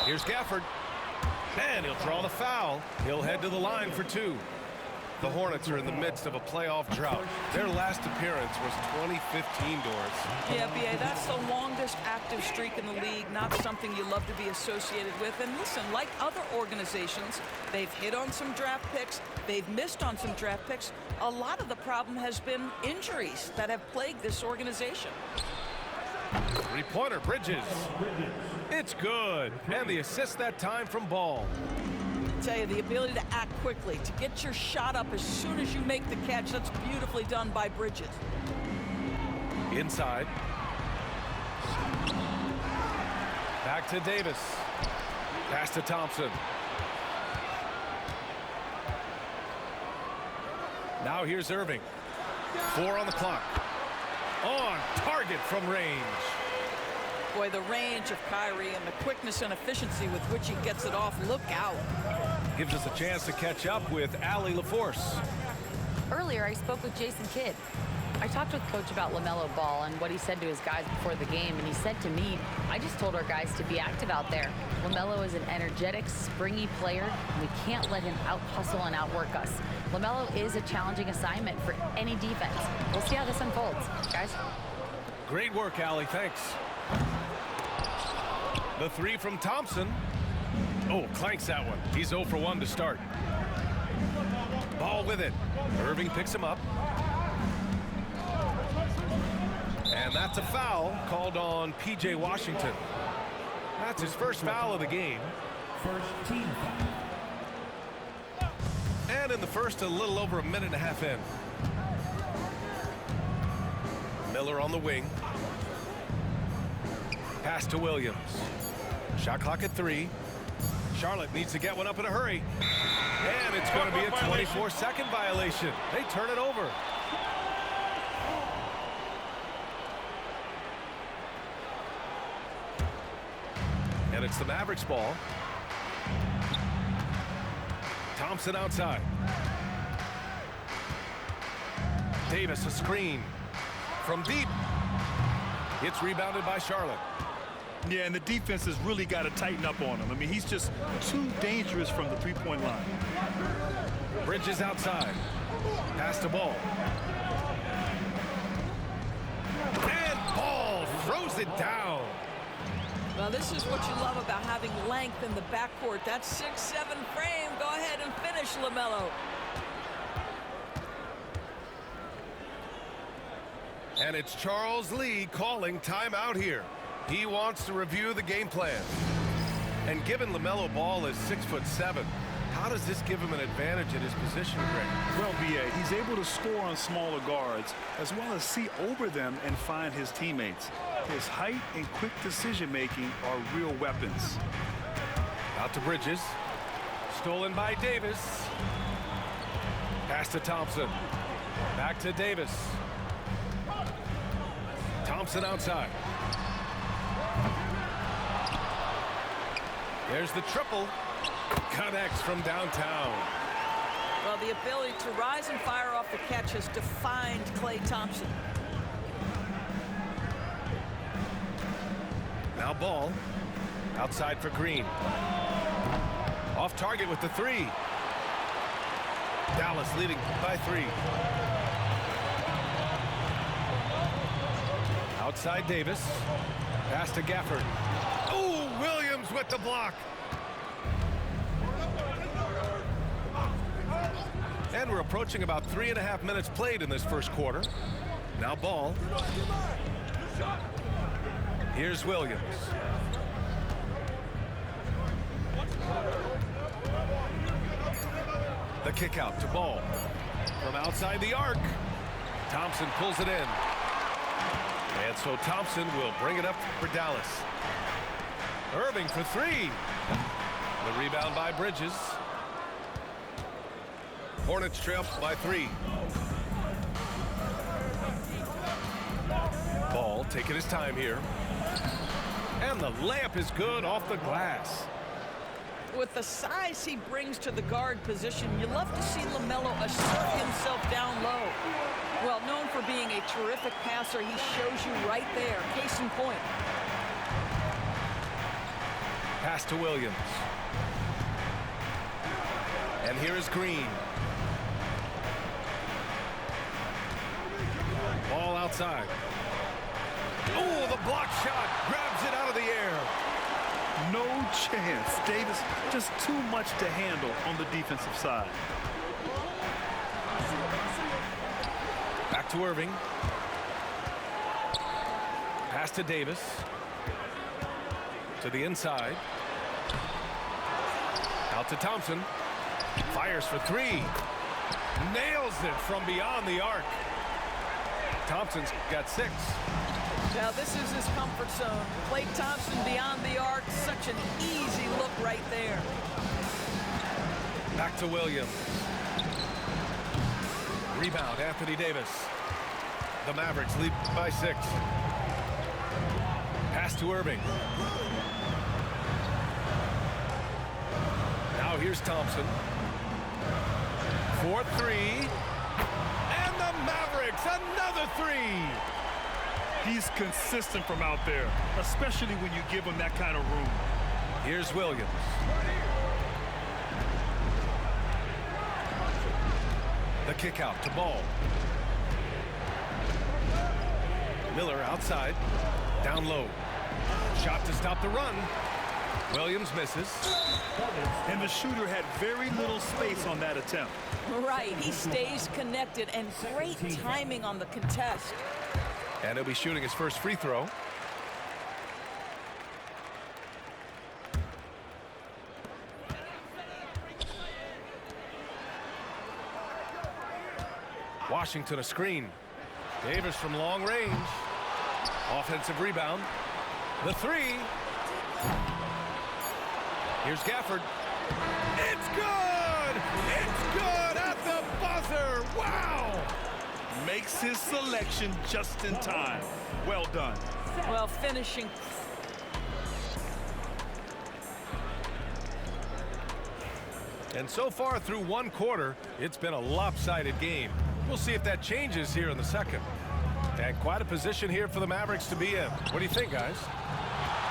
Here's Gafford. And he'll draw the foul. He'll head to the line for 2. The Hornets are in the midst of a playoff drought. Their last appearance was 2015, Doris. Yeah, B.A., that's the longest active streak in the league, not something you love to be associated with. And listen, like other organizations, they've hit on some draft picks, they've missed on some draft picks. A lot of the problem has been injuries that have plagued this organization. Three-pointer, Bridges. It's good. And the assist that time from Ball. Tell you, the ability to act quickly, to get your shot up as soon as you make the catch, that's beautifully done by Bridges. Inside. Back to Davis. Pass to Thompson. Now here's Irving. 4 on the clock. On target from range. Boy, the range of Kyrie and the quickness and efficiency with which he gets it off. Look out. Gives us a chance to catch up with Allie LaForce. Earlier, I spoke with Jason Kidd. I talked with Coach about LaMelo Ball and what he said to his guys before the game, and he said to me, I just told our guys to be active out there. LaMelo is an energetic, springy player, and we can't let him out-hustle and outwork us. LaMelo is a challenging assignment for any defense. We'll see how this unfolds, guys. Great work, Allie. Thanks. The 3 from Thompson. Oh, clanks that one. He's 0 for 1 to start. Ball with it. Irving picks him up. And that's a foul called on P.J. Washington. That's his first foul of the game. First team foul. And in the first, a little over a minute and a half in. Miller on the wing. Pass to Williams. Shot clock at 3. Charlotte needs to get one up in a hurry. And it's going to be a 24-second violation. They turn it over. And it's the Mavericks ball. Thompson outside. Davis a screen from deep. It's rebounded by Charlotte. Yeah, and the defense has really got to tighten up on him. I mean, he's just too dangerous from the three-point line. Bridges outside. Pass to Ball. And Ball throws it down. Well, this is what you love about having length in the backcourt. That 6'7" frame. Go ahead and finish, LaMelo. And it's Charles Lee calling timeout here. He wants to review the game plan. And given LaMelo Ball is 6'7", how does this give him an advantage in his position, Greg? Well, B.A., he's able to score on smaller guards as well as see over them and find his teammates. His height and quick decision-making are real weapons. Out to Bridges. Stolen by Davis. Pass to Thompson. Back to Davis. Thompson outside. There's the triple. Connects from downtown. Well, the ability to rise and fire off the catch has defined Klay Thompson. Now Ball. Outside for Green. Off target with the 3. Dallas leading by 3. Outside Davis. Pass to Gafford. Oh, Williams with the block. And we're approaching about 3.5 minutes played in this first quarter. Now Ball. Here's Williams. The kick out to Ball. From outside the arc. Thompson pulls it in. And so Thompson will bring it up for Dallas. Irving for 3. The rebound by Bridges. Hornets trail by 3. Ball taking his time here. And the layup is good off the glass. With the size he brings to the guard position, you love to see LaMelo assert himself down low. Well, known for being a terrific passer, he shows you right there. Case in point. Pass to Williams. And here is Green. Ball outside. Oh, the block shot grabs it out of the air. No chance. Davis just too much to handle on the defensive side. Back to Irving. Pass to Davis. To the inside. Out to Thompson. Fires for three. Nails it from beyond the arc. Thompson's got 6. Now this is his comfort zone. Klay Thompson beyond the arc. Such an easy look right there. Back to Williams. Rebound, Anthony Davis. The Mavericks lead by 6. Pass to Irving. Now here's Thompson. 4-3. And the Mavericks, another 3. He's consistent from out there, especially when you give him that kind of room. Here's Williams. The kick out to Ball. Miller outside. Down low. Shot to stop the run. Williams misses. And the shooter had very little space on that attempt. Right, he stays connected, and great timing on the contest. And he'll be shooting his first free throw. Washington a screen. Davis from long range. Offensive rebound. The 3. Here's Gafford. It's good! It's good at the buzzer! Wow! Makes his selection just in time. Well done. Well, finishing. And so far through one quarter, it's been a lopsided game. We'll see if that changes here in the second. And quite a position here for the Mavericks to be in. What do you think, guys?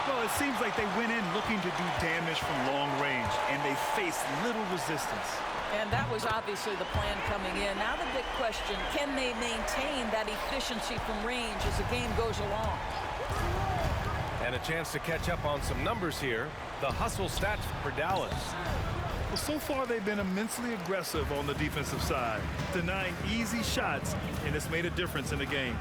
Well, it seems like they went in looking to do damage from long range, and they faced little resistance. And that was obviously the plan coming in. Now the big question, can they maintain that efficiency from range as the game goes along? And a chance to catch up on some numbers here. The hustle stats for Dallas. Well, so far they've been immensely aggressive on the defensive side, denying easy shots, and it's made a difference in the game.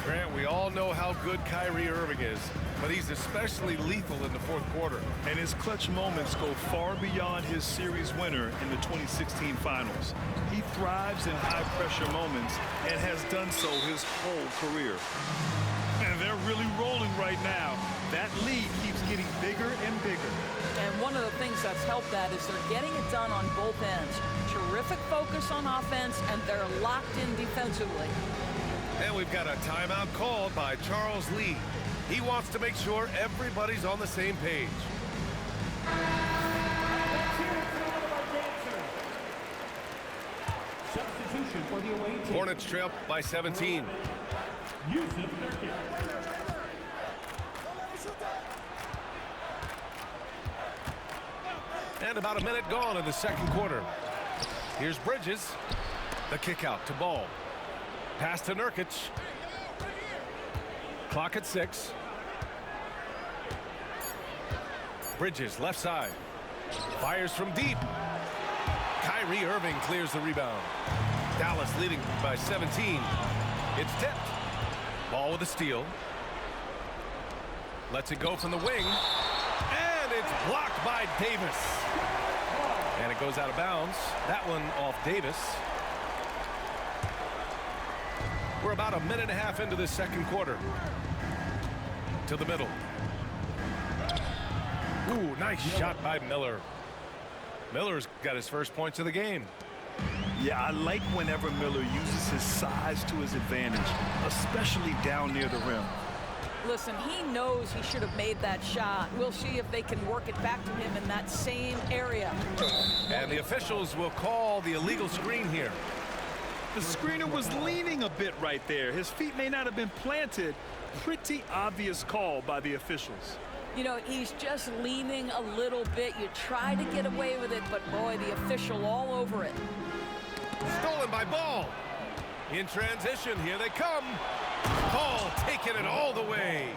Grant, we all know how good Kyrie Irving is, but he's especially lethal in the fourth quarter. And his clutch moments go far beyond his series winner in the 2016 finals. He thrives in high-pressure moments and has done so his whole career. And they're really rolling right now. That lead keeps getting bigger and bigger. And one of the things that's helped that is they're getting it done on both ends. Terrific focus on offense, and they're locked in defensively. And we've got a timeout called by Charles Lee. He wants to make sure everybody's on the same page. Substitution for the away team. Hornets trail by 17. And about a minute gone in the second quarter. Here's Bridges. The kick out to Ball. Pass to Nurkic. Clock at 6. Bridges left side. Fires from deep. Kyrie Irving clears the rebound. Dallas leading by 17. It's tipped. Ball with a steal. Lets it go from the wing. And it's blocked by Davis. And it goes out of bounds. That one off Davis. We're about a minute and a half into the second quarter. To the middle. Ooh, nice shot by Miller. Miller's got his first points of the game. Yeah, I like whenever Miller uses his size to his advantage, especially down near the rim. Listen, he knows he should have made that shot. We'll see if they can work it back to him in that same area. And the officials will call the illegal screen here. The screener was leaning a bit right there. His feet may not have been planted. Pretty obvious call by the officials. You know, he's just leaning a little bit. You try to get away with it, but boy, the official all over it. Stolen by Ball. In transition, here they come. Ball taking it all the way.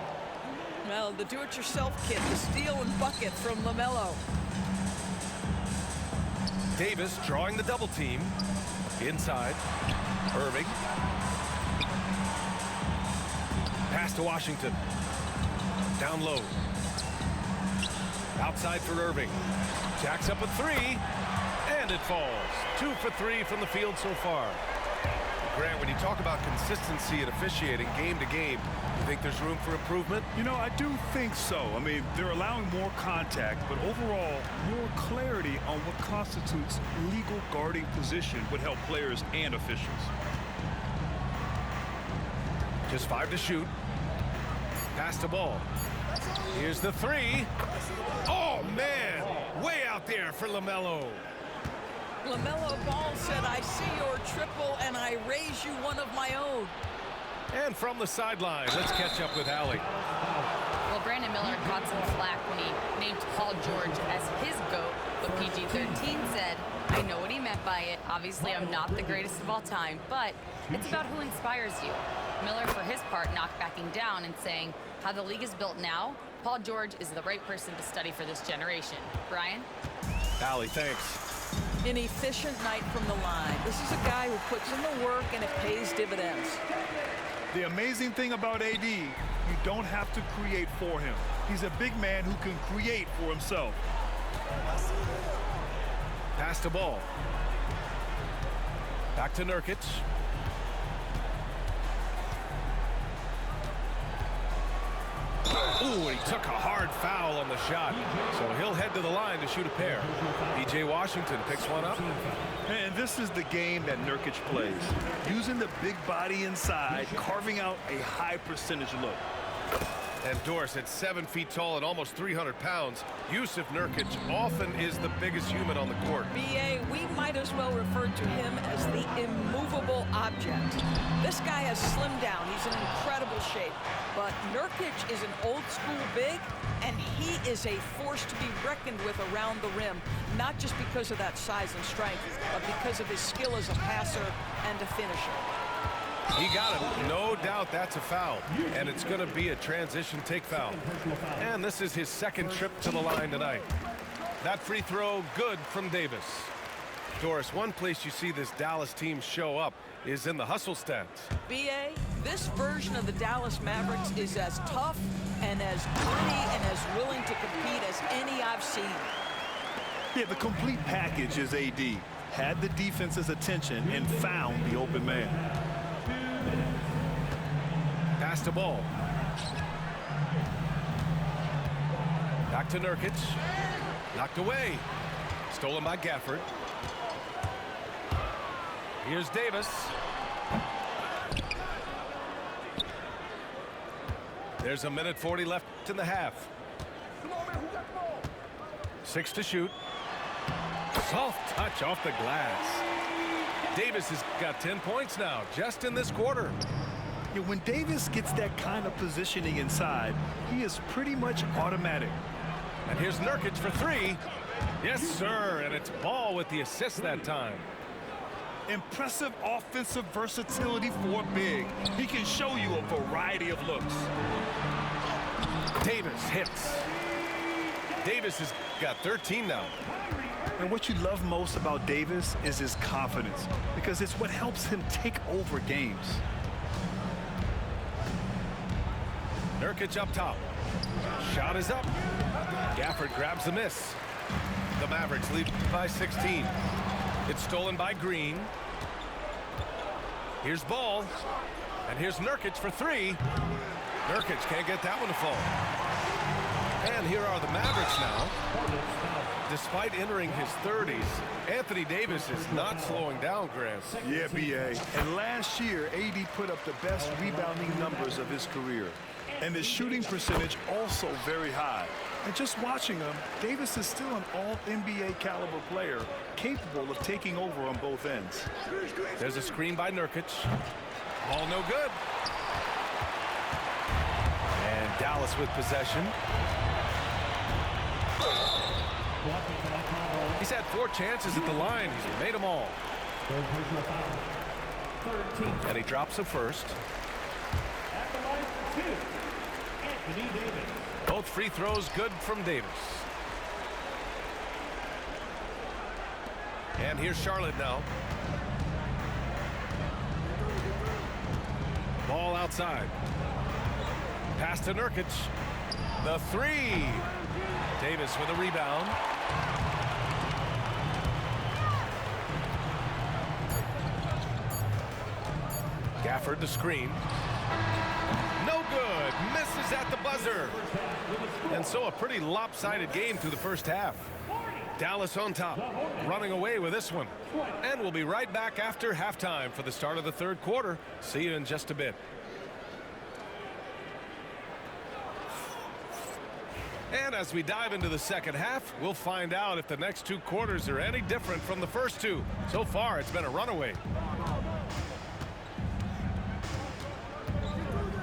Well, the do-it-yourself kid, the steal and bucket from LaMelo. Davis drawing the double team. Inside. Irving. Pass to Washington. Down low. Outside for Irving. Jacks up a three. And it falls. 2 for 3 from the field so far. Grant, when you talk about consistency and officiating game to game, you think there's room for improvement? You know, I do think so. I mean, they're allowing more contact, but overall, more clarity on what constitutes legal guarding position would help players and officials. Just 5 to shoot. Pass the ball. Here's the three. Oh, man. Way out there for LaMelo. LaMelo Ball said, I see your triple and I raise you one of my own. And from the sideline, let's catch up with Allie. Well, Brandon Miller caught some flack when he named Paul George as his GOAT, but PG-13 said, I know what he meant by it. Obviously, I'm not the greatest of all time, but it's about who inspires you. Miller, for his part, knocked backing down and saying, how the league is built now, Paul George is the right person to study for this generation. Brian? Allie, thanks. An efficient night from the line. This is a guy who puts in the work and it pays dividends. The amazing thing about AD, you don't have to create for him. He's a big man who can create for himself. Pass the ball. Back to Nurkic. Ooh, he took a hard foul on the shot. So he'll head to the line to shoot a pair. P.J. Washington picks one up. And this is the game that Nurkic plays. Using the big body inside, carving out a high percentage look. And Doris, at 7 feet tall and almost 300 pounds, Yusuf Nurkic often is the biggest human on the court. BA, we might as well refer to him as the immovable object. This guy has slimmed down. He's in incredible shape. But Nurkic is an old-school big, and he is a force to be reckoned with around the rim, not just because of that size and strength, but because of his skill as a passer and a finisher. He got him. No doubt that's a foul. And it's going to be a transition take foul. And this is his second trip to the line tonight. That free throw, good from Davis. Doris, one place you see this Dallas team show up is in the hustle stats. BA, this version of the Dallas Mavericks is as tough and as gritty and as willing to compete as any I've seen. Yeah, the complete package is AD. Had the defense's attention and found the open man. Pass the ball. Back to Nurkic. Knocked away. Stolen by Gafford. Here's Davis. There's a minute 40 left in the half. 6 to shoot. Soft touch off the glass. Davis has got 10 points now, just in this quarter. Yeah, when Davis gets that kind of positioning inside, he is pretty much automatic. And here's Nurkic for three. Yes, sir, and it's Ball with the assist that time. Impressive offensive versatility for a big. He can show you a variety of looks. Davis hits. Davis has got 13 now. And what you love most about Davis is his confidence, because it's what helps him take over games. Nurkic up top. Shot is up. Gafford grabs the miss. The Mavericks lead by 16. It's stolen by Green. Here's Ball. And here's Nurkic for three. Nurkic can't get that one to fall. And here are the Mavericks now. Despite entering his 30s, Anthony Davis is not slowing down, Grant. Yeah, B.A. And last year, AD put up the best rebounding numbers of his career. And his shooting percentage also very high. And just watching him, Davis is still an all-NBA caliber player, capable of taking over on both ends. There's a screen by Nurkic. Ball no good. And Dallas with possession. Blocking for that combo. He's had 4 chances at the line. He's made them all. Third personal foul. Third team. And he drops a first. At the line for 2, Anthony Davis. Both free throws good from Davis. And here's Charlotte now. Ball outside. Pass to Nurkic. The 3. Davis with a rebound. Gafford the screen. No good. Misses at the buzzer. And so a pretty lopsided game through the first half. Dallas on top, running away with this one. And we'll be right back after halftime for the start of the third quarter. See you in just a bit. And as we dive into the second half, we'll find out if the next 2 quarters are any different from the first 2. So far, it's been a runaway.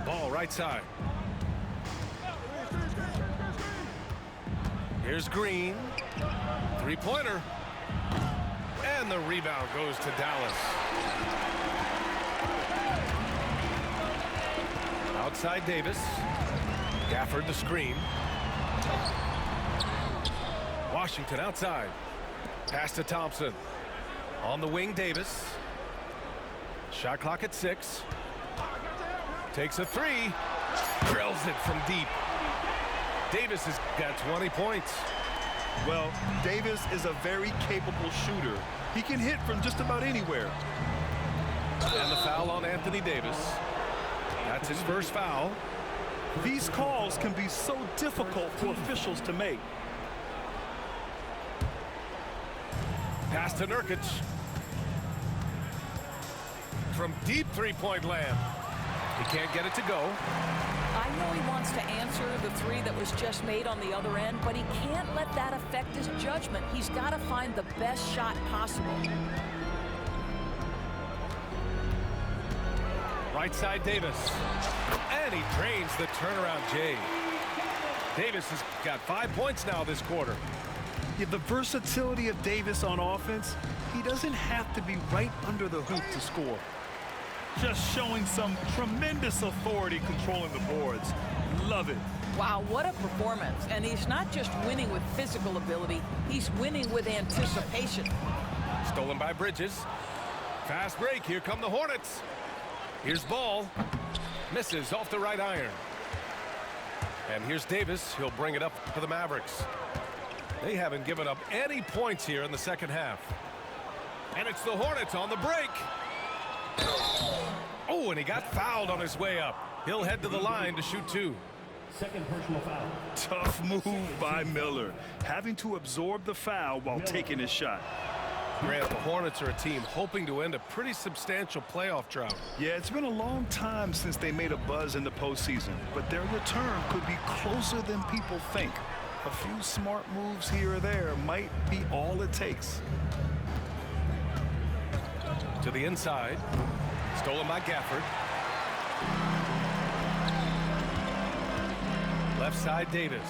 Ball right side. Here's Green. 3-pointer. And the rebound goes to Dallas. Outside Davis. Gafford the screen. Washington outside. Pass to Thompson. On the wing, Davis. Shot clock at 6. Takes a 3. Drills it from deep. Davis has got 20 points. Well, Davis is a very capable shooter. He can hit from just about anywhere. And the foul on Anthony Davis. That's his first foul. These calls can be so difficult for officials to make. Pass to Nurkic. From deep 3-point land. He can't get it to go. I know he wants to answer the 3 that was just made on the other end, but he can't let that affect his judgment. He's got to find the best shot possible. Right side Davis. And he drains the turnaround J. Davis has got 5 points now this quarter. Yeah, the versatility of Davis on offense, he doesn't have to be right under the hoop to score. Just showing some tremendous authority controlling the boards. Love it. Wow, what a performance. And he's not just winning with physical ability, he's winning with anticipation. Stolen by Bridges. Fast break. Here come the Hornets. Here's Ball. Misses off the right iron. And here's Davis. He'll bring it up for the Mavericks. They haven't given up any points here in the second half. And it's the Hornets on the break. Oh, and he got fouled on his way up. He'll head to the line to shoot 2. Second personal foul. Tough move by Miller, having to absorb the foul while taking his shot. Grant, the Hornets are a team hoping to end a pretty substantial playoff drought. Yeah, it's been a long time since they made a buzz in the postseason, but their return could be closer than people think. A few smart moves here or there might be all it takes. To the inside. Stolen by Gafford. Left side Davis.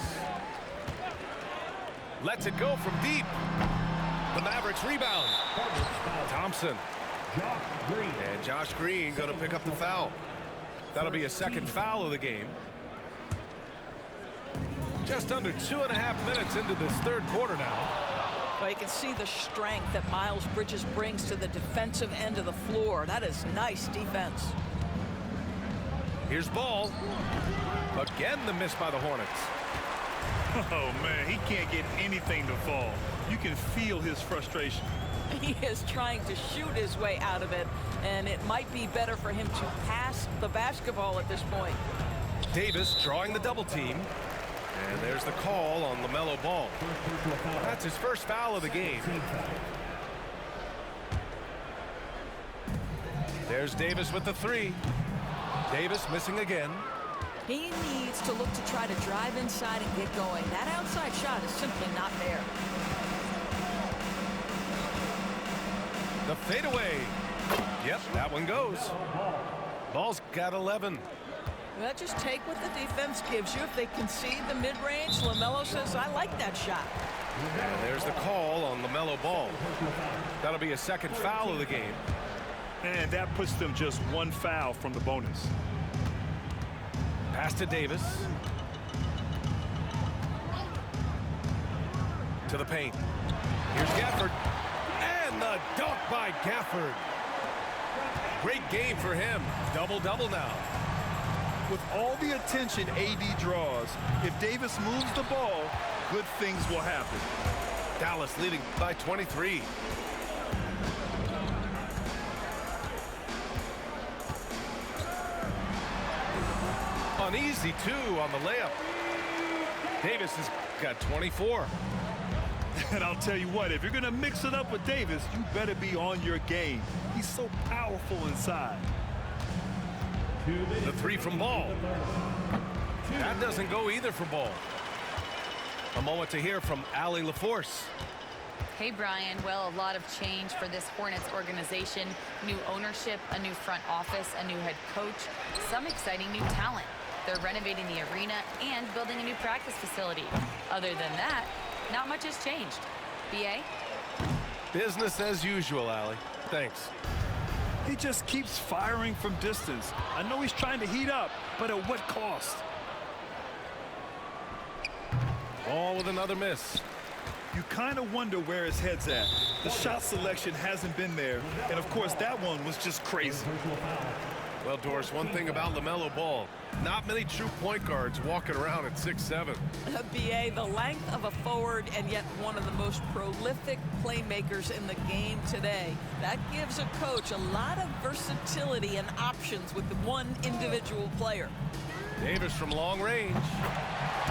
Lets it go from deep. The Mavericks rebound. Thompson. And Josh Green going to pick up the foul. That'll be a second foul of the game. Just under 2.5 minutes into this third quarter now. Well, you can see the strength that Miles Bridges brings to the defensive end of the floor. That is nice defense. Here's Ball. Again, the miss by the Hornets. Oh, man, he can't get anything to fall. You can feel his frustration. He is trying to shoot his way out of it, and it might be better for him to pass the basketball at this point. Davis drawing the double team. And there's the call on LaMelo Ball. That's his first foul of the game. There's Davis with the 3. Davis missing again. He needs to look to try to drive inside and get going. That outside shot is simply not there. The fadeaway. Yep, that one goes. Ball's got 11. Well, just take what the defense gives you. If they concede the mid-range, LaMelo says, I like that shot. And there's the call on LaMelo Ball. That'll be a second foul of the game. And that puts them just one foul from the bonus. Pass to Davis. To the paint. Here's Gafford. And the dunk by Gafford. Great game for him. Double-double now. With all the attention AD draws, if Davis moves the ball, good things will happen. Dallas leading by 23. Uneasy, too, on the layup. Davis has got 24. And I'll tell you what, if you're going to mix it up with Davis, you better be on your game. He's so powerful inside. The three from Ball. That doesn't go either for Ball. A moment to hear from Allie LaForce. Hey, Brian. Well, a lot of change for this Hornets organization. New ownership, a new front office, a new head coach, some exciting new talent. They're renovating the arena and building a new practice facility. Other than that, not much has changed. B.A.? Business as usual, Allie. Thanks. He just keeps firing from distance. I know he's trying to heat up, but at what cost? Ball with another miss. You kind of wonder where his head's at. The shot selection hasn't been there, and of course that one was just crazy. Well, Doris, one thing about LaMelo Ball, not many true point guards walking around at 6'7". BA, the length of a forward and yet one of the most prolific playmakers in the game today. That gives a coach a lot of versatility and options with the one individual player. Davis from long range.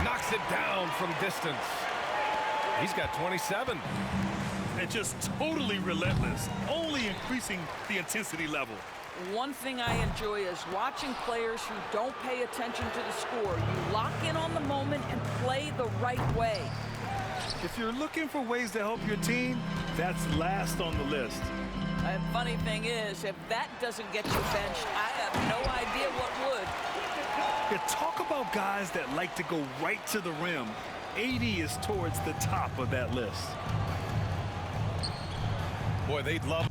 Knocks it down from distance. He's got 27. And just totally relentless, only increasing the intensity level. One thing I enjoy is watching players who don't pay attention to the score. You lock in on the moment and play the right way. If you're looking for ways to help your team, that's last on the list. And funny thing is, if that doesn't get you benched, I have no idea what would. Yeah, talk about guys that like to go right to the rim. AD is towards the top of that list. Boy, they'd love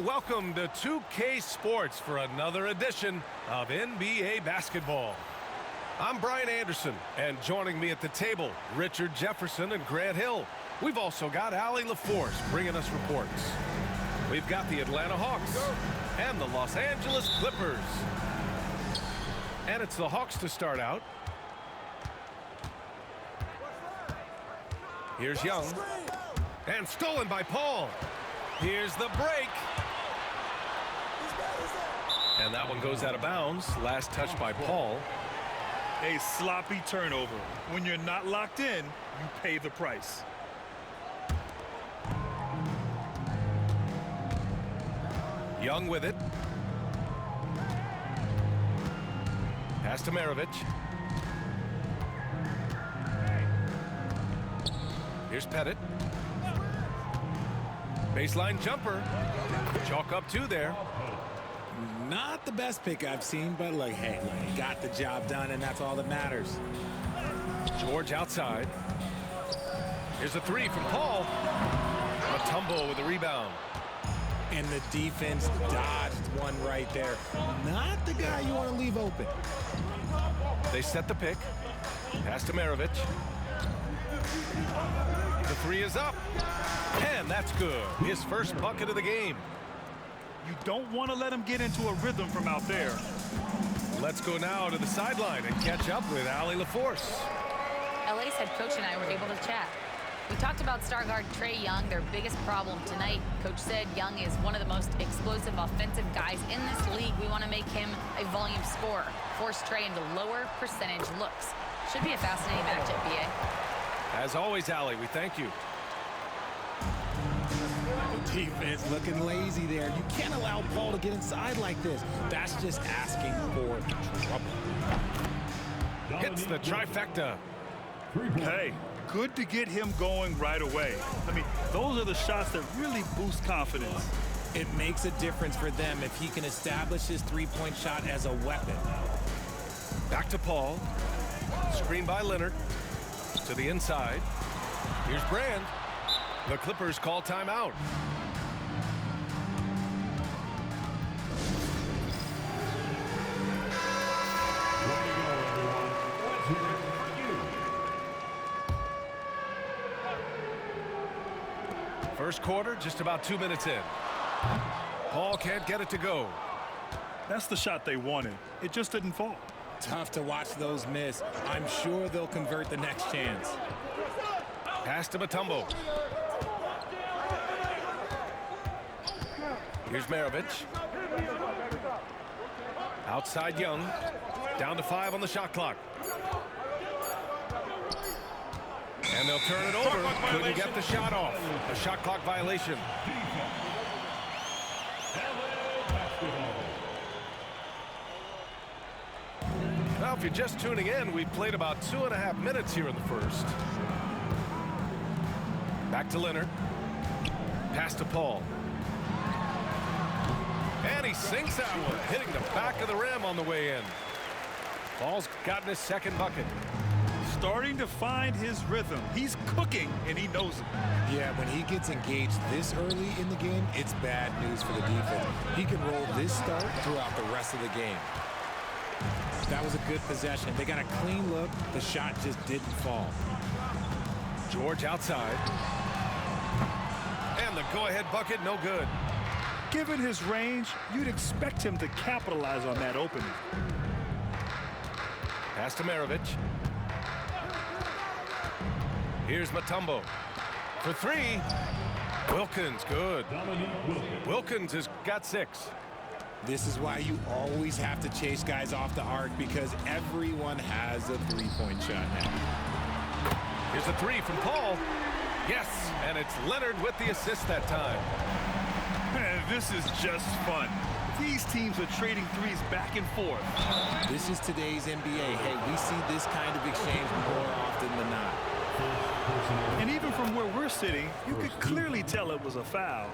And welcome to 2K Sports for another edition of NBA basketball. I'm Brian Anderson, and joining me at the table, Richard Jefferson and Grant Hill. We've also got Allie LaForce bringing us reports. We've got the Atlanta Hawks and the Los Angeles Clippers. And it's the Hawks to start out. Here's Young. And stolen by Paul. Here's the break. And that one goes out of bounds. Last touch by Paul. A sloppy turnover. When you're not locked in, you pay the price. Young with it. Pass to Maravich. Here's Pettit. Baseline jumper. Chalk up two there. Not the best pick I've seen, but look, hey, he got the job done, and that's all that matters. George outside. Here's a three from Paul. Mutombo with the rebound. And the defense dodged one right there. Not the guy you want to leave open. They set the pick. Pass to Maravich. The three is up. And that's good. His first bucket of the game. You don't want to let him get into a rhythm from out there. Let's go now to the sideline and catch up with Allie LaForce. LA's head coach and I were able to chat. We talked about star guard Trae Young, their biggest problem tonight. Coach said Young is one of the most explosive offensive guys in this league. We want to make him a volume scorer, force Trae into lower percentage looks. Should be a fascinating matchup, BA. As always, Allie, we thank you. Defense looking lazy there. You can't allow Paul to get inside like this. That's just asking for trouble. Hits the trifecta. Hey, good to get him going right away. I mean, those are the shots that really boost confidence. It makes a difference for them if he can establish his three-point shot as a weapon. Back to Paul. Screen by Leonard. To the inside. Here's Brand. The Clippers call timeout. First quarter, just about 2 minutes in. Paul can't get it to go. That's the shot they wanted. It just didn't fall. Tough to watch those miss. I'm sure they'll convert the next chance. Pass to Mutombo. Here's Maravich. Outside Young. Down to 5 on the shot clock. And they'll turn it over. Couldn't get the shot off. A shot clock violation. Now, if you're just tuning in, we've played about 2.5 minutes here in the first. Back to Leonard. Pass to Paul. And he sinks that one, hitting the back of the rim on the way in. Paul's gotten his second bucket. Starting to find his rhythm. He's cooking, and he knows it. Yeah, when he gets engaged this early in the game, it's bad news for the defense. He can roll this start throughout the rest of the game. That was a good possession. They got a clean look. The shot just didn't fall. George outside. And the go-ahead bucket, no good. Given his range, you'd expect him to capitalize on that opening. Pass to Maravich. Here's Mutombo. For three. Wilkins, good. Wilkins has got 6. This is why you always have to chase guys off the arc, because everyone has a three-point shot now. Here's a three from Paul. Yes, and it's Leonard with the assist that time. Man, this is just fun. These teams are trading threes back and forth. This is today's NBA. Hey, we see this kind of exchange more often than not. And even from where we're sitting, you could clearly tell it was a foul.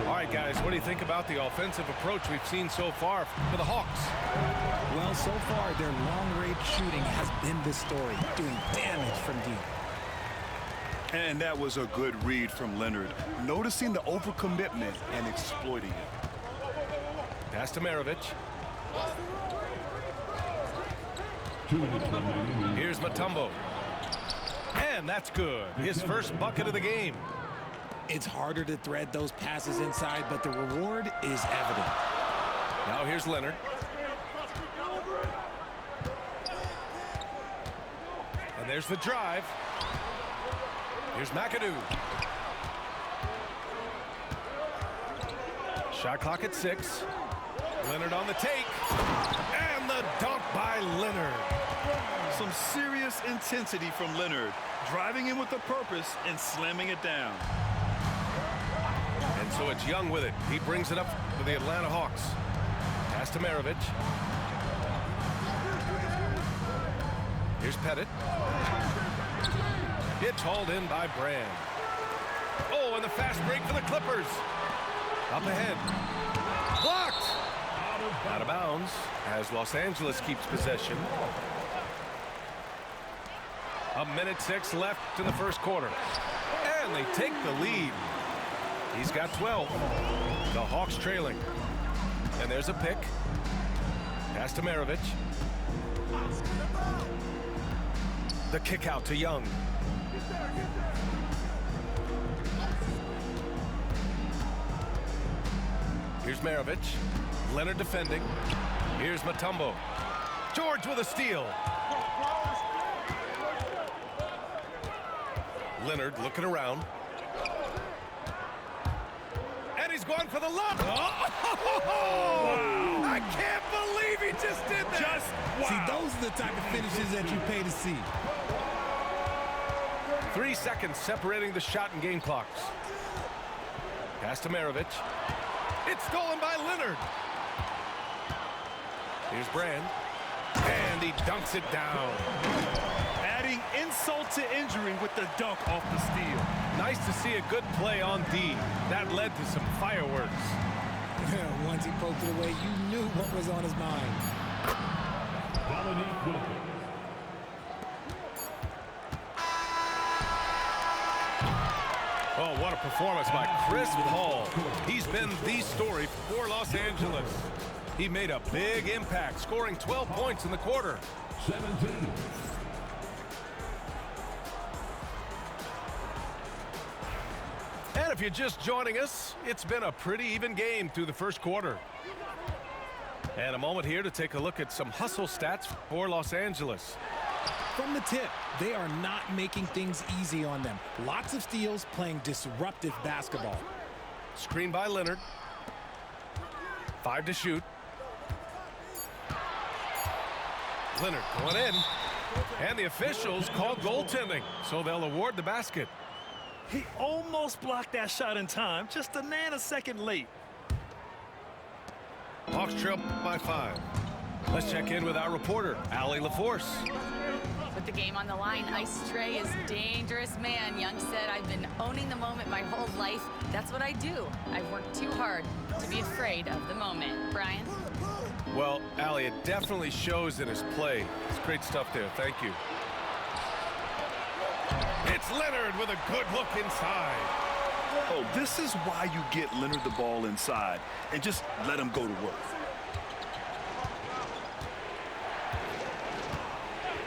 All right, guys, what do you think about the offensive approach we've seen so far for the Hawks? Well, so far, their long-range shooting has been the story, doing damage from deep. And that was a good read from Leonard, noticing the overcommitment and exploiting it. Pass to Maravich. Here's Mutombo. And that's good. His first bucket of the game. It's harder to thread those passes inside, but the reward is evident. Now here's Leonard. And there's the drive. Here's McAdoo. Shot clock at 6. Leonard on the take. And the dunk by Leonard. Some serious intensity from Leonard, driving in with a purpose and slamming it down. And so it's Young with it. He brings it up for the Atlanta Hawks. Pass to Maravich. Here's Pettit. It's hauled in by Brand. Oh, and the fast break for the Clippers. Up ahead. Blocked. Out of bounds as Los Angeles keeps possession. 1:06 left in the first quarter. And they take the lead. He's got 12. The Hawks trailing. And there's a pick. Pass to Maravich. The kick out to Young. Here's Maravich. Leonard defending. Here's Mutombo. George with a steal. Leonard looking around. And he's going for the lob. Oh! Wow. I can't believe he just did that. Wow. See, those are the type of finishes that you pay to see. 3 seconds separating the shot and game clocks. Pass to Maravich. It's stolen by Leonard. Here's Brand. And he dunks it down. Adding insult to injury with the dunk off the steal. Nice to see a good play on D. That led to some fireworks. Once he poked it away, you knew what was on his mind. Oh, what a performance by Chris Paul. He's been the story for Los Angeles. He made a big impact, scoring 12 points in the quarter. 17. And if you're just joining us, it's been a pretty even game through the first quarter. And a moment here to take a look at some hustle stats for Los Angeles. From the tip, they are not making things easy on them. Lots of steals, playing disruptive basketball. Screen by Leonard. 5 to shoot. Leonard going in. And the officials call goaltending, so they'll award the basket. He almost blocked that shot in time, just a nanosecond late. Hawks trail by 5. Let's check in with our reporter, Allie LaForce. With the game on the line, Ice Trey is dangerous man. Young said, I've been owning the moment my whole life. That's what I do. I've worked too hard to be afraid of the moment. Brian? Well, Allie, it definitely shows in his play. It's great stuff there. Thank you. It's Leonard with a good look inside. Oh, this is why you get Leonard the ball inside and just let him go to work.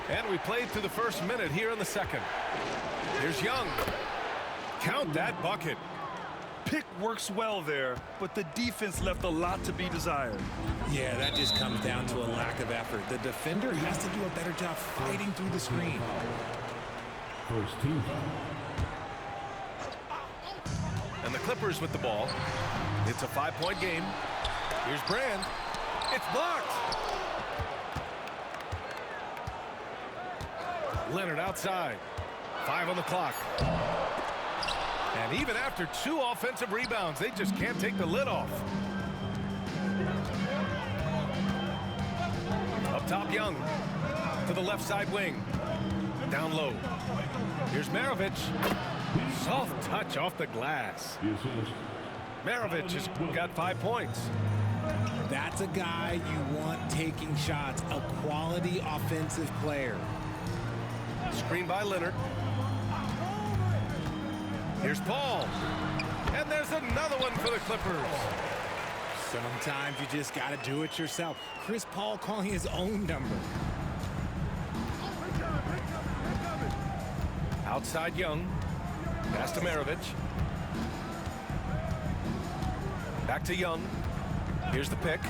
And we played through the first minute here in the second. Here's Young. Count that bucket. Pick works well there, but the defense left a lot to be desired. Yeah, that just comes down to a lack of effort. The defender has to do a better job fighting through the screen. First team. And the Clippers with the ball. It's a 5-point game. Here's Brand. It's blocked. Leonard outside. 5 on the clock. And even after 2 offensive rebounds, they just can't take the lid off. Up top, Young. To the left side wing. Down low. Here's Maravich. Soft touch off the glass. Maravich has got 5 points. That's a guy you want taking shots, a quality offensive player. Screen by Leonard. Here's Paul. And there's another one for the Clippers. Sometimes you just got to do it yourself. Chris Paul calling his own number. Outside Young. Pass to Maravich. Back to Young. Here's the pick.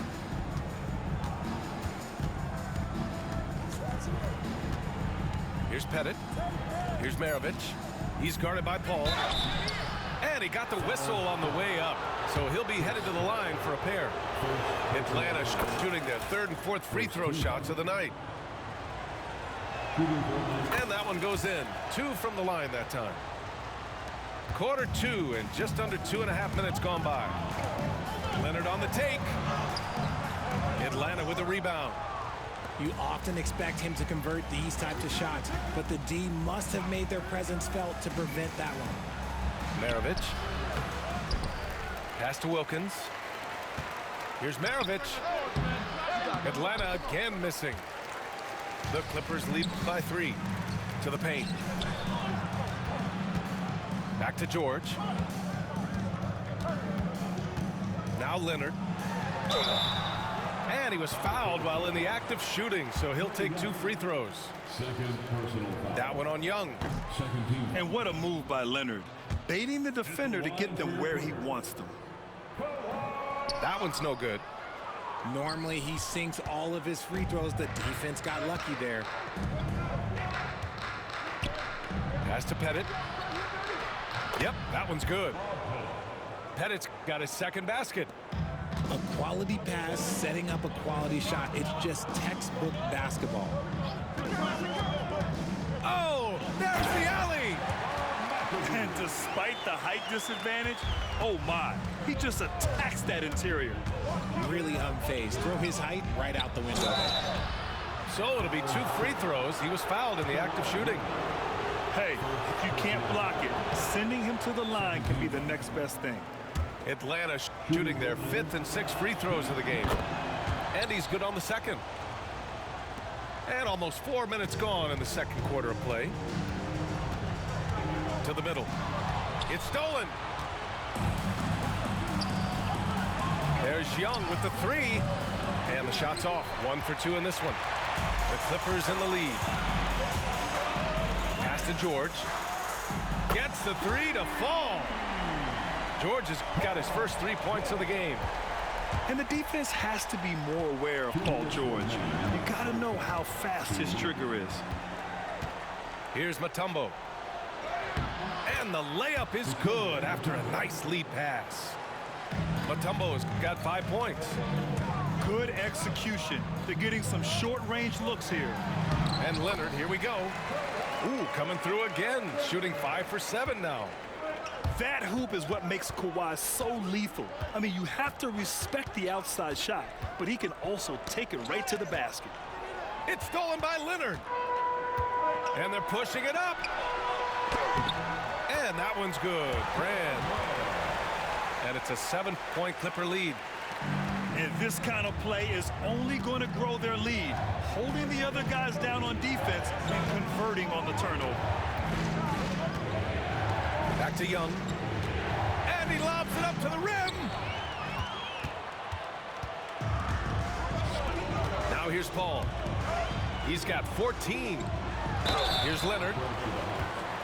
Here's Pettit. Here's Maravich. He's guarded by Paul. And he got the whistle on the way up. So he'll be headed to the line for a pair. Atlanta shooting their third and fourth free throw shots of the night. And that one goes in. 2 from the line that time. Quarter 2 and just under 2.5 minutes gone by. Leonard on the take. Atlanta with the rebound. You often expect him to convert these types of shots, but the D must have made their presence felt to prevent that one. Maravich. Pass to Wilkins. Here's Maravich. Atlanta again missing. The Clippers lead by 3 to the paint. Back to George. Now Leonard. And he was fouled while in the act of shooting, so he'll take 2 free throws. That one on Young. And what a move by Leonard. Baiting the defender to get them where he wants them. That one's no good. Normally he sinks all of his free throws. The defense got lucky there. Pass to Pettit. Yep, that one's good. Pettit's got his second basket. A quality pass setting up a quality shot. It's just textbook basketball. Oh, there's the alley. And despite the height disadvantage, oh my, he just attacks that interior. Really unfazed. Throw his height right out the window. So it'll be 2 free throws. He was fouled in the act of shooting. Hey, if you can't block it, sending him to the line can be the next best thing. Atlanta shooting their 5th and 6th free throws of the game. And he's good on the second. And almost 4 minutes gone in the second quarter of play. To the middle. It's stolen. There's Young with the 3. And the shot's off. 1 for 2 in this one. The Clippers in the lead. Pass to George. Gets the 3 to fall. George has got his first 3 points of the game. And the defense has to be more aware of Paul George. You got to know how fast his trigger is. Here's Mutombo. And the layup is good after a nice lead pass. Mutombo's got 5 points. Good execution. They're getting some short-range looks here. And Leonard, here we go. Ooh, coming through again, shooting 5 for 7 now. That hoop is what makes Kawhi so lethal. I mean, you have to respect the outside shot, but he can also take it right to the basket. It's stolen by Leonard. And they're pushing it up. And that one's good. Brand. And it's a 7-point Clipper lead. And this kind of play is only going to grow their lead, holding the other guys down on defense and converting on the turnover. Back to Young. And he lobs it up to the rim. Now here's Paul. He's got 14. Here's Leonard.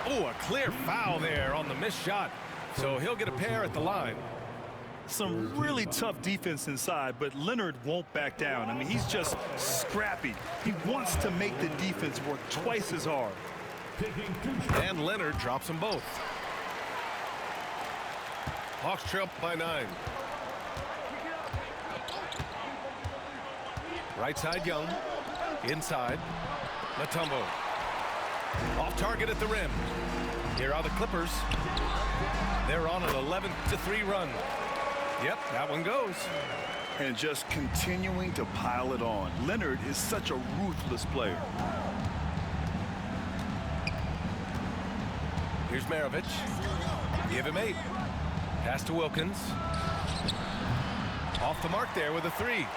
Oh, a clear foul there on the missed shot. So he'll get a pair at the line. Some really tough defense inside, but Leonard won't back down. I mean, he's just scrappy. He wants to make the defense work twice as hard. And Leonard drops them both. Hawks trail by 9. Right side Young. Inside. Mutombo. Off target at the rim. Here are the Clippers. They're on an 11-3 run. Yep, that one goes. And just continuing to pile it on. Leonard is such a ruthless player. Here's Maravich. Give him 8. Pass to Wilkins. Off the mark there with a 3.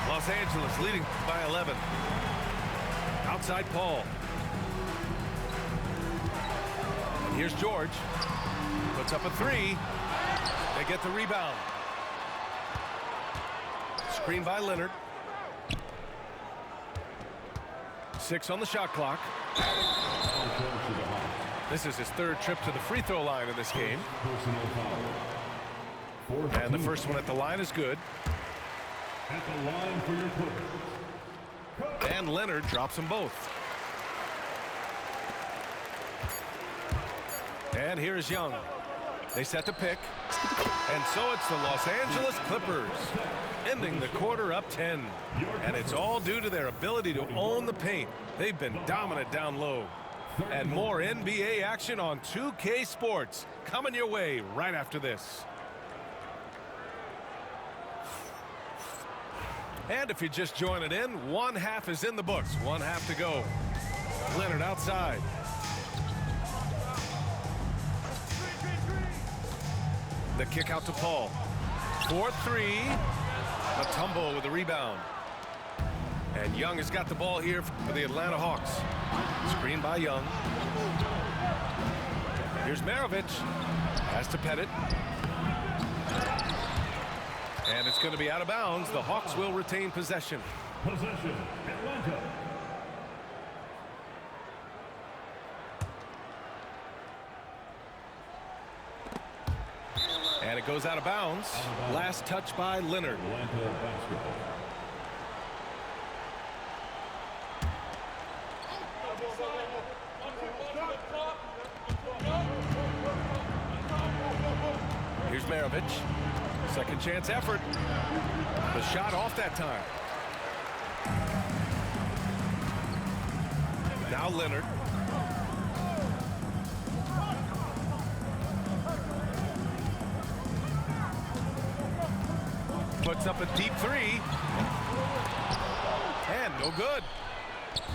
Los Angeles leading by 11. Outside Paul. Here's George. Puts up a three. They get the rebound. Screen by Leonard. 6 on the shot clock. This is his 3rd trip to the free throw line in this game. And the first one at the line is good. At the line for your Clippers. And Leonard drops them both. And here's Young. They set the pick. And so it's the Los Angeles Clippers ending the quarter up 10. And it's all due to their ability to own the paint. They've been dominant down low. And more NBA action on 2K Sports coming your way right after this. And if you're just joining in, 1/2 is in the books. 1/2 to go. Leonard outside. The kick out to Paul. 4-3. Mutombo with the rebound. And Young has got the ball here for the Atlanta Hawks. Screen by Young. Here's Maravich. Has to Pettit. And it's going to be out of bounds. The Hawks will retain possession. Possession, Atlanta. And it goes out of bounds. Last touch by Leonard. Atlanta basketball. Here's Maravich. Second chance effort. The shot off that time. Now Leonard. Puts up a deep three. And no good.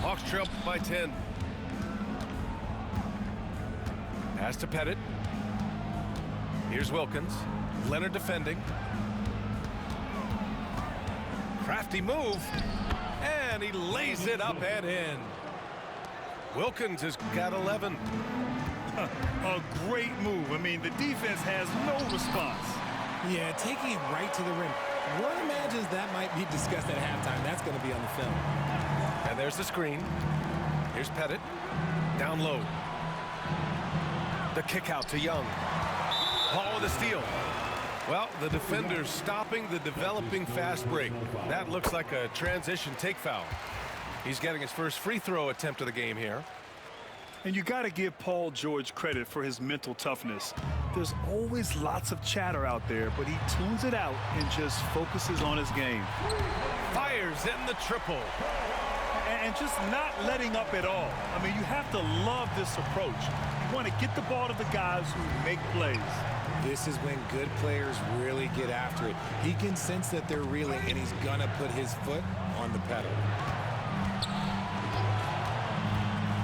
Hawks trail by 10. Pass to Pettit. Here's Wilkins. Leonard defending. Crafty move. And he lays it up and in. Wilkins has got 11. A great move. I mean, the defense has no response. Yeah, taking it right to the rim. One imagines that might be discussed at halftime. That's going to be on the film. And there's the screen. Here's Pettit. Down low. The kick out to Young. Paul with a steal. Well, the defender's stopping the developing fast break. That looks like a transition take foul. He's getting his first free throw attempt of the game here. And you got to give Paul George credit for his mental toughness. There's always lots of chatter out there, but he tunes it out and just focuses on his game. Fires in the triple. And just not letting up at all. I mean, you have to love this approach. You want to get the ball to the guys who make plays. This is when good players really get after it. He can sense that they're reeling, and he's going to put his foot on the pedal.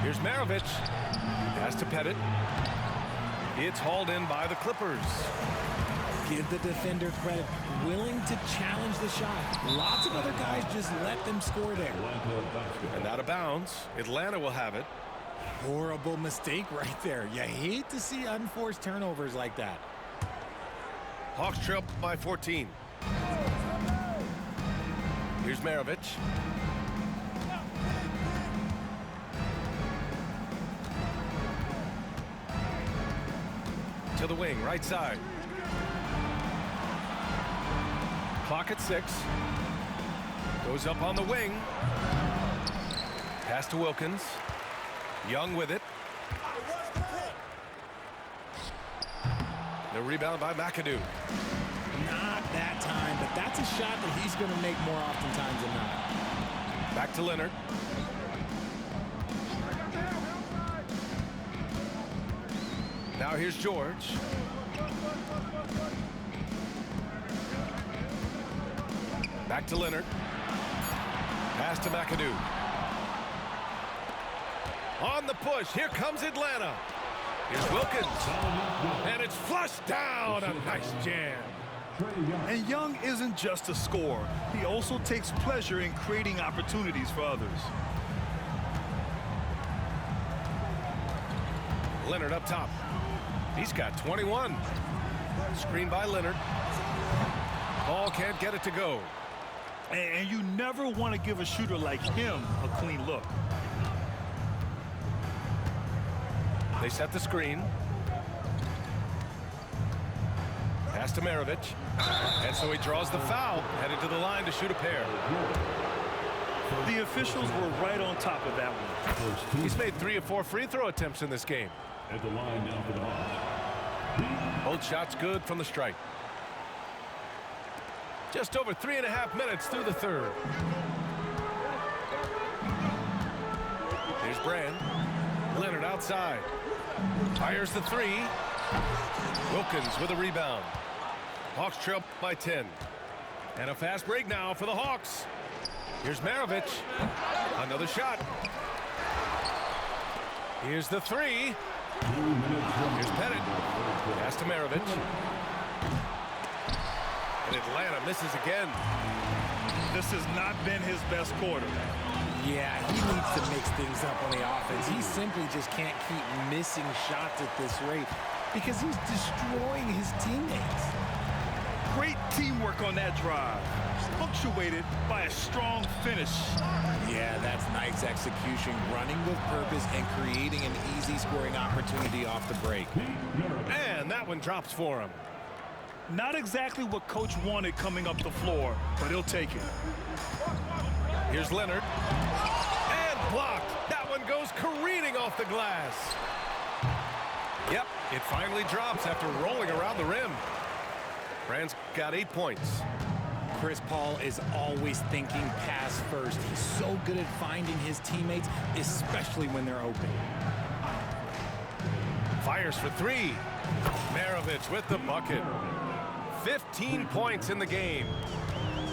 Here's Maravich. Pass to Pettit. It's hauled in by the Clippers. Give the defender credit. Willing to challenge the shot. Lots of other guys just let them score there. And out of bounds. Atlanta will have it. Horrible mistake right there. You hate to see unforced turnovers like that. Hawks trail by 14. Here's Maravich. To the wing, right side. Clock at 6. Goes up on the wing. Pass to Wilkins. Young with it. The rebound by McAdoo. Not that time, but that's a shot that he's going to make more oftentimes than not. Back to Leonard. Now here's George. Back to Leonard. Pass to McAdoo. On the push. Here comes Atlanta. Here's Wilkins. And it's flushed down. A nice jam. And Young isn't just a scorer. He also takes pleasure in creating opportunities for others. Leonard up top. He's got 21. Screen by Leonard. Ball can't get it to go. And you never want to give a shooter like him a clean look. They set the screen. Pass to Maravich. And so he draws the foul, headed to the line to shoot a pair. The officials were right on top of that one. He's made 3 of 4 free throw attempts in this game. At the line now for the Hawks. Both shots good from the stripe. Just over 3.5 minutes through the third. Here's Brand. Leonard outside. Fires the 3. Wilkins with a rebound. Hawks trail by 10. And a fast break now for the Hawks. Here's Maravich. Another shot. Here's the 3. Here's Pettit. Pass to Maravich. And Atlanta misses again. This has not been his best quarter. Yeah, he needs to mix things up on the offense. He simply just can't keep missing shots at this rate because he's destroying his teammates. Great teamwork on that drive, punctuated by a strong finish. Yeah, that's nice execution, running with purpose and creating an easy scoring opportunity off the break. And that one drops for him. Not exactly what coach wanted coming up the floor, but he'll take it. Here's Leonard. And blocked. That one goes careening off the glass. Yep, it finally drops after rolling around the rim. Brand's got 8 points. Chris Paul is always thinking pass first. He's so good at finding his teammates, especially when they're open. Fires for 3. Maravich with the bucket. 15 points in the game.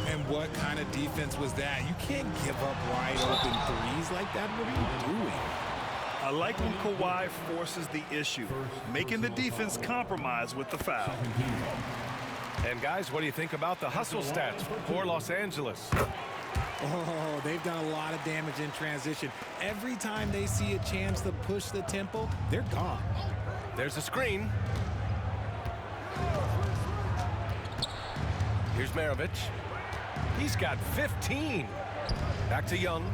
And what kind of defense was that? You can't give up wide open threes like that. What are you doing? I like when Kawhi forces the issue, making the defense compromise with the foul. And guys, what do you think about the hustle stats for Los Angeles? Oh, they've done a lot of damage in transition. Every time they see a chance to push the tempo, they're gone. There's a screen. Here's Maravich. He's got 15. Back to Young.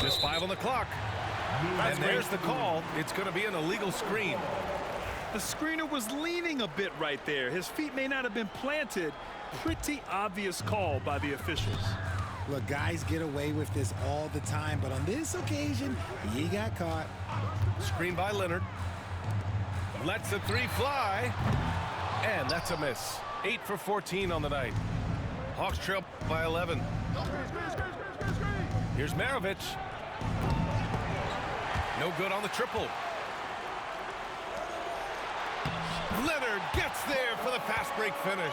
Just 5 on the clock. And there's the call. It's going to be an illegal screen. The screener was leaning a bit right there. His feet may not have been planted. Pretty obvious call by the officials. Look, guys get away with this all the time, but on this occasion, he got caught. Screen by Leonard. Lets the 3 fly. And that's a miss. 8 for 14 on the night. Hawks trail by 11. Here's Maravich. No good on the triple. Leonard gets there for the fast break finish.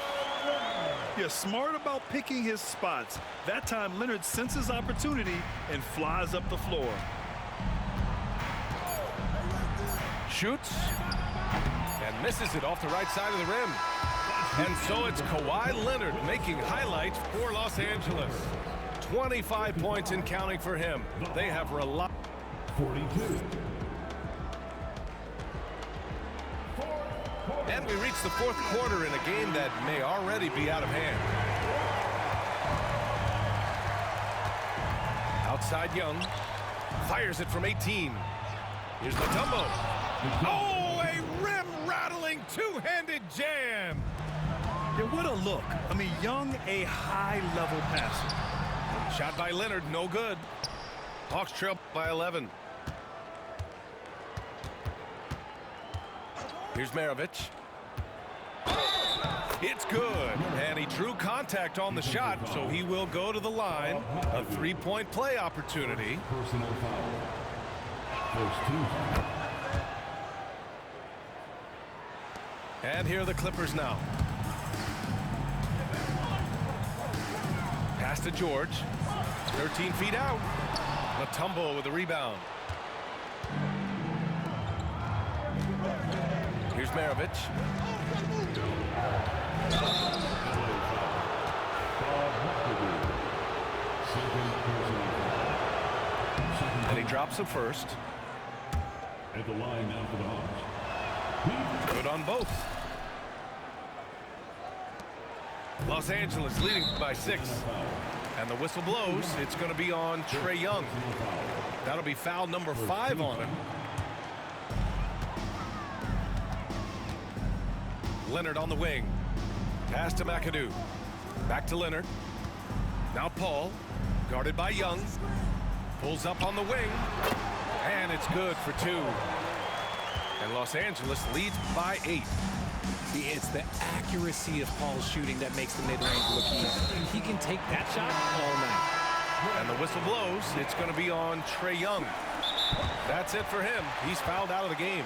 You're smart about picking his spots. That time, Leonard senses opportunity and flies up the floor. Shoots. And misses it off the right side of the rim. And so it's Kawhi Leonard making highlights for Los Angeles. 25 points and counting for him. They have relied. 42. And we reach the 4th quarter in a game that may already be out of hand. Outside Young. Fires it from 18. Here's Mutombo. Oh, a rim-rattling two-handed jam. Yeah, what a look. I mean, Young, a high-level passer. Shot by Leonard, no good. Hawks trail by 11. Here's Maravich. It's good. And he drew contact on the shot, so he will go to the line. A 3-point play opportunity. Personal foul. First team. And here are the Clippers now. Pass to George. 13 feet out. Mutombo with a rebound. Here's Maravich. And he drops it first. At the line now for the Hawks. Good on both. Los Angeles leading by 6. And the whistle blows. It's going to be on Trae Young. That'll be foul number 5 on him. Leonard on the wing. Pass to McAdoo. Back to Leonard. Now Paul. Guarded by Young. Pulls up on the wing. And it's good for 2. And Los Angeles leads by 8. See, it's the accuracy of Paul's shooting that makes the mid-range look easy. He can take that shot all night. And the whistle blows. It's going to be on Trae Young. That's it for him. He's fouled out of the game.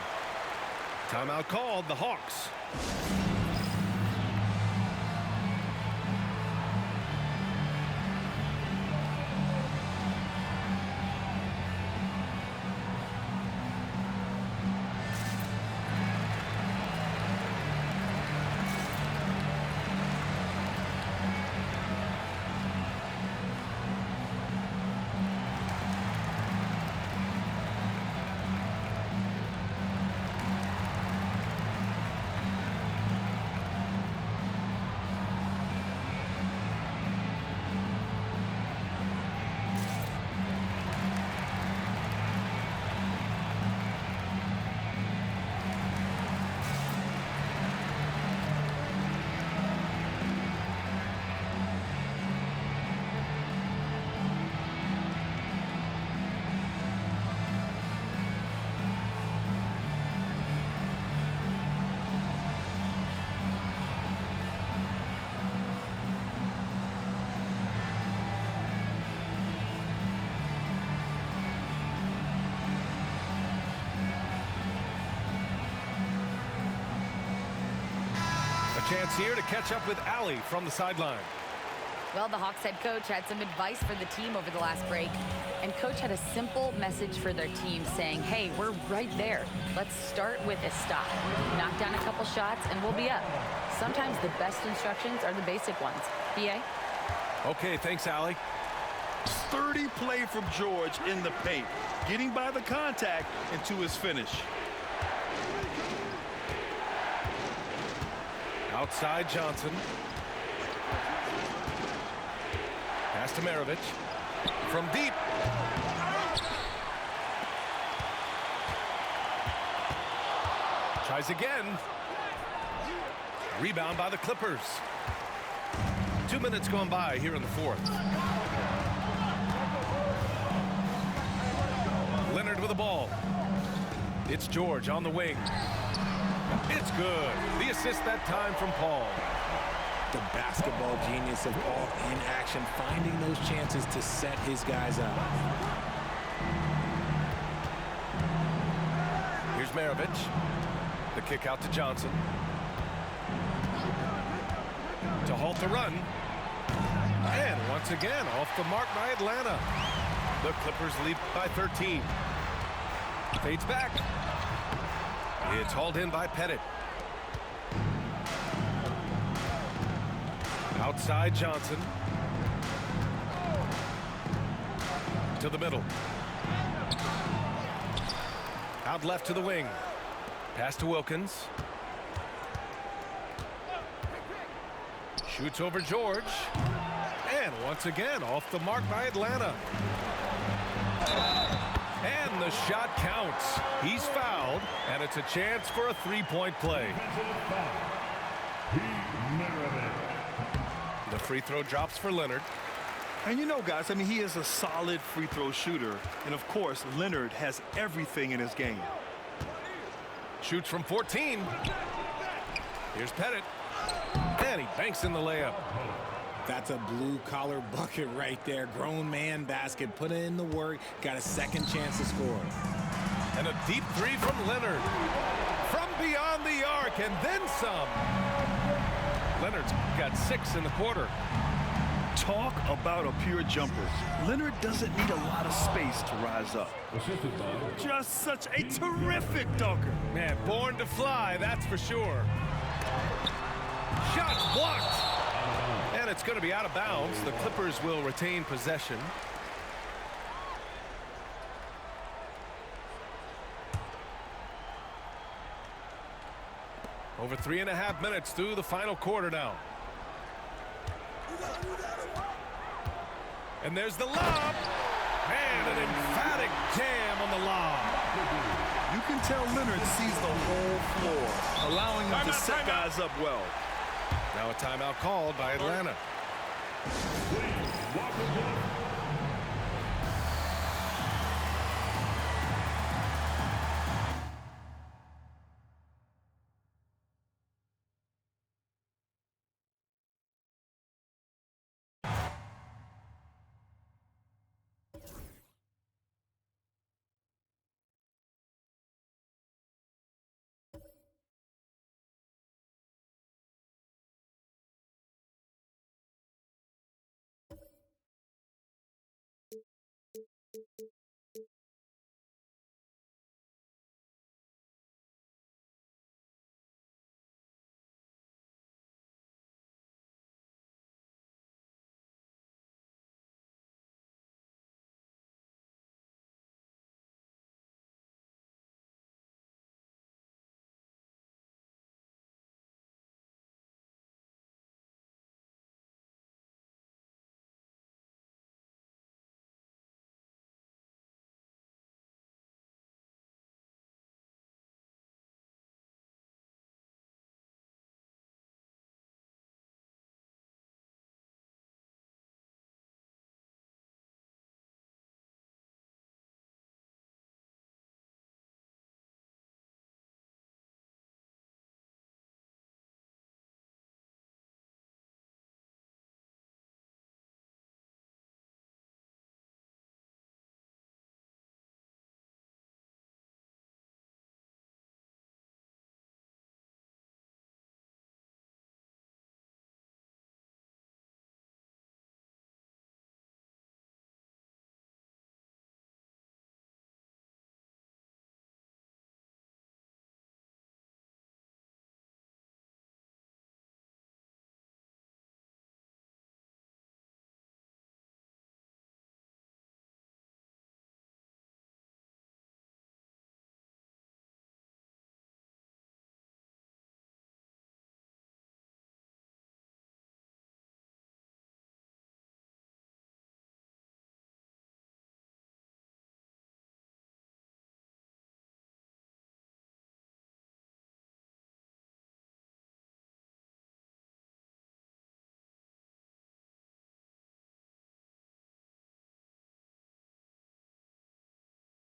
Timeout called, the Hawks. Chance here to catch up with Allie from the sideline. Well, the Hawks head coach had some advice for the team over the last break. And coach had a simple message for their team saying, hey, we're right there. Let's start with a stop. Knock down a couple shots and we'll be up. Sometimes the best instructions are the basic ones. PA? Okay, thanks, Allie. Sturdy play from George in the paint, getting by the contact and to his finish. Outside Johnson. Pass to Maravich. From deep. Tries again. Rebound by the Clippers. 2 minutes gone by here in the 4th. Leonard with the ball. It's George on the wing. It's good. The assist that time from Paul. The basketball genius of Paul in action, finding those chances to set his guys up. Here's Maravich. The kick out to Johnson. To halt the run. And once again, off the mark by Atlanta. The Clippers lead by 13. Fades back. It's hauled in by Pettit. Outside Johnson. To the middle. Out left to the wing. Pass to Wilkins. Shoots over George. And once again, off the mark by Atlanta. And the shot counts. He's fouled, and it's a chance for a three-point play. The free throw drops for Leonard. And you know, guys, I mean, he is a solid free throw shooter. And, of course, Leonard has everything in his game. Shoots from 14. Here's Pettit. And he banks in the layup. That's a blue-collar bucket right there. Grown man basket. Put in the work. Got a second chance to score. And a deep three from Leonard. From beyond the arc, and then some. Leonard's got 6 in the quarter. Talk about a pure jumper. Leonard doesn't need a lot of space to rise up. Just such a terrific dunker. Man, born to fly, that's for sure. Shot blocked. And it's going to be out of bounds. The Clippers will retain possession. Over 3.5 minutes through the final quarter now. And there's the lob. And an emphatic jam on the lob. You can tell Leonard sees the whole floor, allowing him to set guys up well. Now a timeout called by Atlanta.